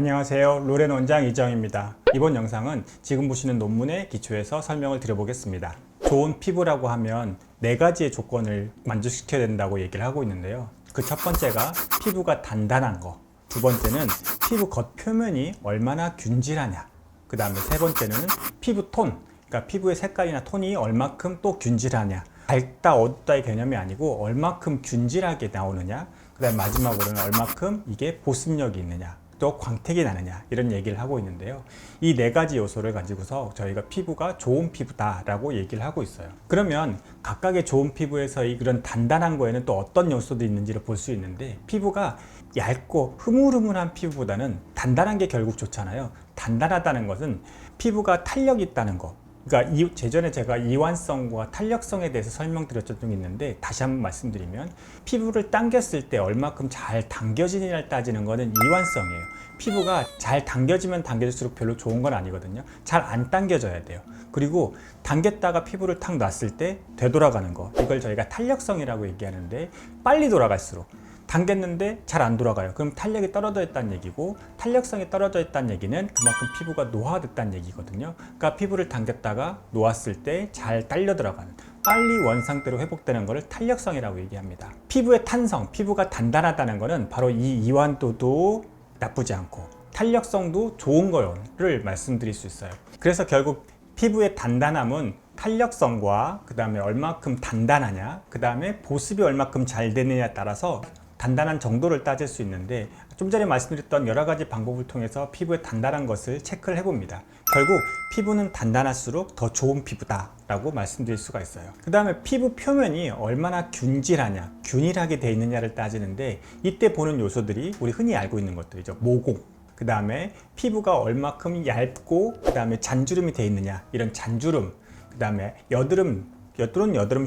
안녕하세요. 로렌 원장 이정입니다. 이번 영상은 지금 보시는 논문에 기초해서 설명을 드려보겠습니다. 좋은 피부라고 하면 4가지의 조건을 만족시켜야 된다고 얘기를 하고 있는데요. 그 첫 번째가 피부가 단단한 거, 두 번째는 피부 겉표면이 얼마나 균질하냐, 그 다음에 세 번째는 피부 톤, 그러니까 피부의 색깔이나 톤이 얼마큼 또 균질하냐, 밝다 어둡다의 개념이 아니고 얼마큼 균질하게 나오느냐, 그 다음에 마지막으로는 얼마큼 이게 보습력이 있느냐, 또 광택이 나느냐, 이런 얘기를 하고 있는데요. 이 4가지 요소를 가지고서 저희가 피부가 좋은 피부다 라고 얘기를 하고 있어요. 그러면 각각의 좋은 피부에서 이런 단단한 거에는 또 어떤 요소들이 있는지를 볼 수 있는데, 피부가 얇고 흐물흐물한 피부보다는 단단한 게 결국 좋잖아요. 단단하다는 것은 피부가 탄력이 있다는 거, 그러니까 예전에 제가 이완성과 탄력성에 대해서 설명드렸던 적이 있는데, 다시 한번 말씀드리면 피부를 당겼을 때 얼마큼 잘 당겨지느냐를 따지는 것은 이완성이에요. 피부가 잘 당겨지면 당겨질수록 별로 좋은 건 아니거든요. 잘 안 당겨져야 돼요. 그리고 당겼다가 피부를 탁 놨을 때 되돌아가는 거, 이걸 저희가 탄력성이라고 얘기하는데, 빨리 돌아갈수록 당겼는데 잘 안 돌아가요. 그럼 탄력이 떨어져 있다는 얘기고, 탄력성이 떨어져 있다는 얘기는 그만큼 피부가 노화됐다는 얘기거든요. 그러니까 피부를 당겼다가 놓았을 때 잘 딸려 들어가는, 빨리 원상태로 회복되는 것을 탄력성이라고 얘기합니다. 피부의 탄성, 피부가 단단하다는 것은 바로 이 이완도도 나쁘지 않고 탄력성도 좋은 거를 말씀드릴 수 있어요. 그래서 결국 피부의 단단함은 탄력성과 그 다음에 얼마큼 단단하냐, 그 다음에 보습이 얼마큼 잘 되느냐에 따라서 단단한 정도를 따질 수 있는데, 좀 전에 말씀드렸던 여러 가지 방법을 통해서 피부의 단단한 것을 체크를 해봅니다. 결국 피부는 단단할수록 더 좋은 피부다 라고 말씀드릴 수가 있어요. 그 다음에 피부 표면이 얼마나 균질하냐, 균일하게 되어 있느냐를 따지는데, 이때 보는 요소들이 우리 흔히 알고 있는 것들이죠. 모공, 그 다음에 피부가 얼마큼 얇고 그 다음에 잔주름이 되어 있느냐, 이런 잔주름, 그 다음에 여드름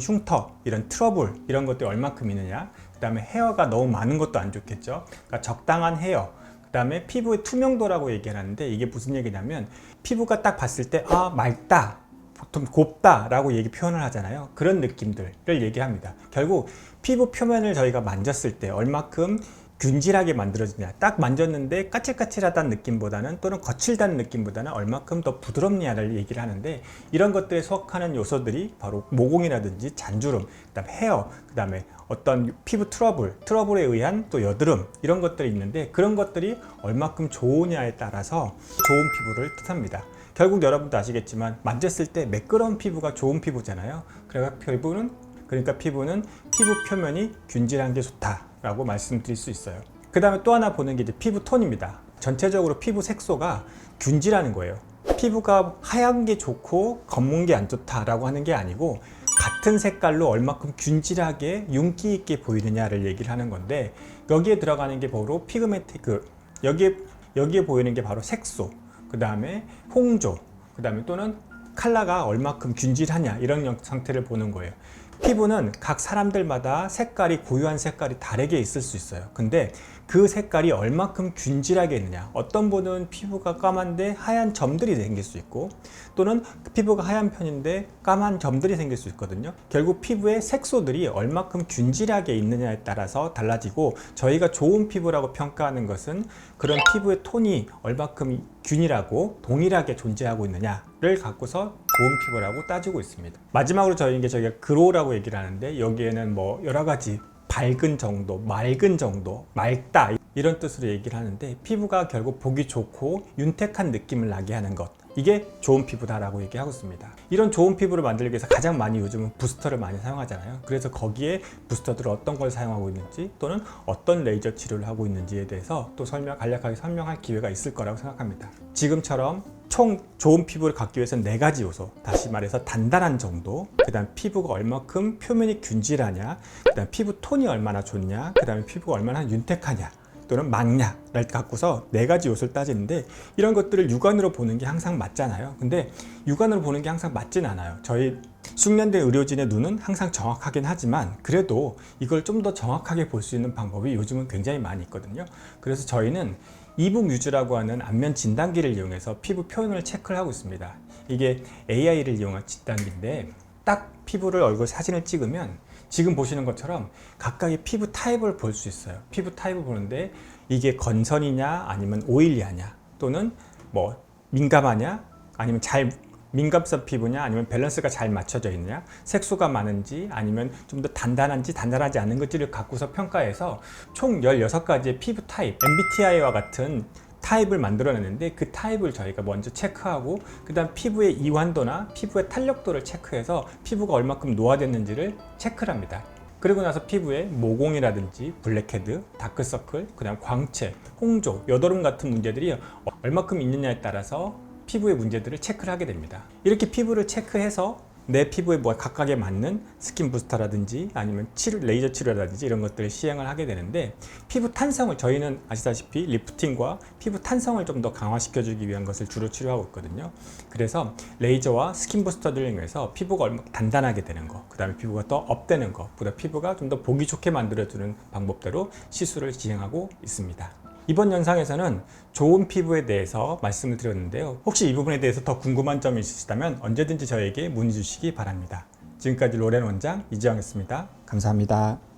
흉터, 이런 트러블, 이런 것들이 얼마큼 있느냐, 그 다음에 헤어가 너무 많은 것도 안 좋겠죠. 그러니까 적당한 헤어, 그 다음에 피부의 투명도라고 얘기하는데, 이게 무슨 얘기냐면 피부가 딱 봤을 때 맑다, 보통 곱다 라고 표현을 하잖아요. 그런 느낌들을 얘기합니다. 결국 피부 표면을 저희가 만졌을 때 얼마큼 균질하게 만들어지냐, 딱 만졌는데 까칠까칠하다는 느낌보다는, 또는 거칠다는 느낌보다는 얼마큼 더 부드럽냐를 얘기를 하는데, 이런 것들에 속하는 요소들이 바로 모공이라든지 잔주름, 그다음에 헤어, 그다음에 어떤 피부 트러블에 의한 또 여드름, 이런 것들이 있는데, 그런 것들이 얼마큼 좋으냐에 따라서 좋은 피부를 뜻합니다. 결국 여러분도 아시겠지만 만졌을 때 매끄러운 피부가 좋은 피부잖아요. 그러니까 피부는 피부 표면이 균질한 게 좋다라고 말씀드릴 수 있어요. 그 다음에 또 하나 보는 게 이제 피부 톤입니다. 전체적으로 피부 색소가 균질하는 거예요. 피부가 하얀 게 좋고 검은 게 안 좋다라고 하는 게 아니고, 같은 색깔로 얼마큼 균질하게 윤기 있게 보이느냐를 얘기를 하는 건데, 여기에 들어가는 게 바로 여기에 보이는 게 바로 색소, 그 다음에 홍조, 그 다음에 또는 컬러가 얼마큼 균질하냐, 이런 상태를 보는 거예요. 피부는 각 사람들마다 색깔이, 고유한 색깔이 다르게 있을 수 있어요. 근데 그 색깔이 얼마큼 균질하게 있느냐, 어떤 분은 피부가 까만데 하얀 점들이 생길 수 있고, 또는 피부가 하얀 편인데 까만 점들이 생길 수 있거든요. 결국 피부의 색소들이 얼마큼 균질하게 있느냐에 따라서 달라지고, 저희가 좋은 피부라고 평가하는 것은 그런 피부의 톤이 얼마큼 균일하고 동일하게 존재하고 있느냐를 갖고서 좋은 피부라고 따지고 있습니다. 마지막으로 저희가 그로우라고 얘기를 하는데, 여기에는 뭐 여러 가지 밝은 정도, 맑은 정도, 맑다, 이런 뜻으로 얘기를 하는데, 피부가 결국 보기 좋고 윤택한 느낌을 나게 하는 것, 이게 좋은 피부다라고 얘기하고 있습니다. 이런 좋은 피부를 만들기 위해서 가장 많이 요즘은 부스터를 많이 사용하잖아요. 그래서 거기에 부스터들을 어떤 걸 사용하고 있는지, 또는 어떤 레이저 치료를 하고 있는지에 대해서 또 간략하게 설명할 기회가 있을 거라고 생각합니다. 지금처럼 총 좋은 피부를 갖기 위해서는 4가지 요소, 다시 말해서 단단한 정도, 그 다음 피부가 얼마큼 표면이 균질하냐, 그 다음 피부 톤이 얼마나 좋냐, 그 다음에 피부가 얼마나 윤택하냐 또는 맑냐를 갖고서 4가지 요소를 따지는데, 이런 것들을 육안으로 보는 게 항상 맞잖아요. 근데 육안으로 보는 게 항상 맞진 않아요. 저희 숙련된 의료진의 눈은 항상 정확하긴 하지만, 그래도 이걸 좀 더 정확하게 볼 수 있는 방법이 요즘은 굉장히 많이 있거든요. 그래서 저희는 이북유즈라고 하는 안면 진단기를 이용해서 피부 표현을 체크를 하고 있습니다. 이게 AI를 이용한 진단기인데, 딱 피부를 얼굴 사진을 찍으면 지금 보시는 것처럼 각각의 피부 타입을 볼 수 있어요. 피부 타입을 보는데, 이게 건선이냐 아니면 오일리하냐, 또는 뭐 민감하냐 아니면 민감성 피부냐 아니면 밸런스가 잘 맞춰져 있느냐, 색소가 많은지 아니면 좀 더 단단한지 단단하지 않은 것들을 갖고서 평가해서 총 16가지의 피부 타입, MBTI와 같은 타입을 만들어냈는데, 그 타입을 저희가 먼저 체크하고 그 다음 피부의 이완도나 피부의 탄력도를 체크해서 피부가 얼마큼 노화됐는지를 체크를 합니다. 그리고 나서 피부에 모공이라든지 블랙헤드, 다크서클, 그 다음 광채, 홍조, 여드름 같은 문제들이 얼마큼 있느냐에 따라서 피부의 문제들을 체크를 하게 됩니다. 이렇게 피부를 체크해서 내 피부에 뭐 각각에 맞는 스킨 부스터라든지 아니면 레이저 치료라든지 이런 것들을 시행을 하게 되는데, 피부 탄성을, 저희는 아시다시피 리프팅과 피부 탄성을 좀 더 강화시켜주기 위한 것을 주로 치료하고 있거든요. 그래서 레이저와 스킨 부스터들을 이용해서 피부가 얼마 단단하게 되는 거, 그 다음에 피부가 더 업되는 거, 보다 피부가 좀 더 보기 좋게 만들어주는 방법대로 시술을 진행하고 있습니다. 이번 영상에서는 좋은 피부에 대해서 말씀을 드렸는데요. 혹시 이 부분에 대해서 더 궁금한 점이 있으시다면 언제든지 저에게 문의 주시기 바랍니다. 지금까지 로렌 원장 이지영이었습니다. 감사합니다.